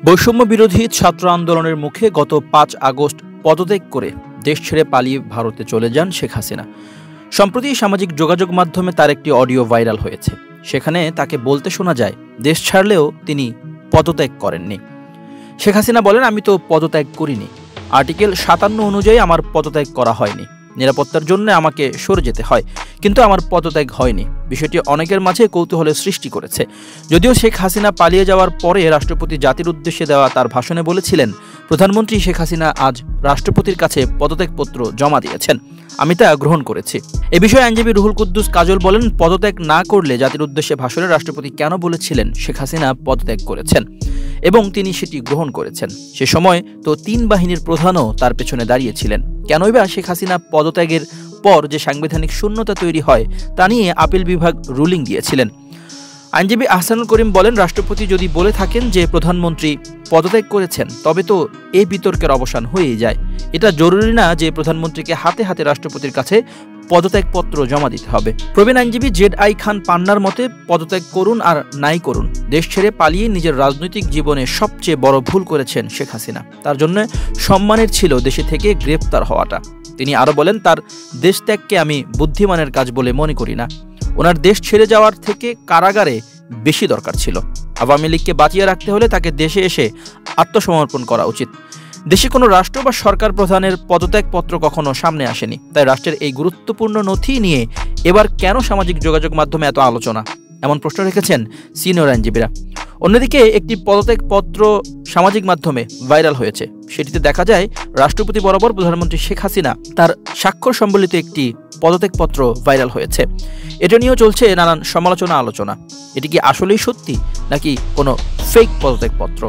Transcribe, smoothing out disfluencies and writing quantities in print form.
বৈষম্য বিরোধী ছাত্র আন্দোলনের মুখে গত ৫ আগস্ট পদত্যাগ করে দেশ ছেড়ে পালিয়ে ভারতে চলে যান শেখ হাসিনা। সম্প্রতি সামাজিক যোগাযোগ মাধ্যমে তার একটি অডিও ভাইরাল হয়েছে। সেখানে তাকে বলতে শোনা যায়, দেশ ছাড়লেও তিনি পদত্যাগ করেননি। শেখ হাসিনা বলেন, আমি তো পদত্যাগ করিনি। আর্টিকেল ৫৭ অনুযায়ী আমার পদত্যাগ করা হয়নি। নিরাপত্তার জন্য আমাকে সরে যেতে হয়, কিন্তু আমার পদত্যাগ হয়নি। বিষয়টি অনেকের মাঝে কৌতূহলের সৃষ্টি করেছে। যদিও শেখ হাসিনা পালিয়ে যাওয়ার পরে রাষ্ট্রপতি জাতির উদ্দেশ্যে দেওয়া তার ভাষণে বলেছিলেন, প্রধানমন্ত্রী শেখ হাসিনা আজ রাষ্ট্রপতির কাছে পদত্যাগপত্র জমা দিয়েছেন, আমি তা গ্রহণ করেছি। এ বিষয়ে আইনজীবী রুহুল কুদ্দুস কাজল বলেন, পদত্যাগ না করলে জাতির উদ্দেশ্যে ভাষণে রাষ্ট্রপতি কেন বলেছিলেন শেখ হাসিনা পদত্যাগ করেছেন এবং তিনি সেটি গ্রহণ করেছেন? সে সময় তো ৩ বাহিনীর প্রধানও তার পেছনে দাঁড়িয়েছিলেন। কেনই বা শেখ হাসিনা পদত্যাগের পর যে সাংবিধানিক শূন্যতা তৈরি হয় তা নিয়ে আপিল বিভাগ রুলিং দিয়েছিলেন। আইনজীবী আহসানুল করিম বলেন, রাষ্ট্রপতি যদি বলে থাকেন যে প্রধানমন্ত্রী পদত্যাগ করেছেন, তবে তো এই বিতর্কের অবসান হয়েই যায়। এটা জরুরি না যে প্রধানমন্ত্রীকে হাতে হাতে রাষ্ট্রপতির কাছে পদত্যাগপত্র জমা দিতে হবে। প্রবীণ আইনজীবী জেড.আই. খান পান্নার মতে, পদত্যাগ করুন আর নাই করুন, দেশ ছেড়ে পালিয়ে নিজের রাজনৈতিক জীবনে সবচেয়ে বড় ভুল করেছেন শেখ হাসিনা। তার জন্য সম্মানের ছিল দেশে থেকে গ্রেপ্তার হওয়াটা। তিনি আরও বলেন, তার দেশ ত্যাগকে আমি বুদ্ধিমানের কাজ বলে মনে করি না। ওনার দেশ ছেড়ে যাওয়ার থেকে কারাগারে বেশি দরকার ছিল। আওয়ামী লীগকে বাঁচিয়ে রাখতে হলে তাকে দেশে এসে আত্মসমর্পণ করা উচিত। দেশে কোনো রাষ্ট্র বা সরকার প্রধানের পদত্যাগপত্র কখনো সামনে আসেনি। তাই রাষ্ট্রের এই গুরুত্বপূর্ণ নথি নিয়ে এবার কেন সামাজিক যোগাযোগ মাধ্যমে এত আলোচনা, এমন প্রশ্ন রেখেছেন সিনিয়র আইনজীবীরা। অন্যদিকে একটি পদত্যাগপত্র সামাজিক মাধ্যমে ভাইরাল হয়েছে। সেটিতে দেখা যায়, রাষ্ট্রপতি বরাবর প্রধানমন্ত্রী শেখ হাসিনা তার স্বাক্ষর সম্বলিত একটি পদত্যাগপত্র ভাইরাল হয়েছে। এটা নিয়েও চলছে নানান সমালোচনা আলোচনা। এটি কি আসলেই সত্যি নাকি কোনো ফেক পদত্যাগপত্র?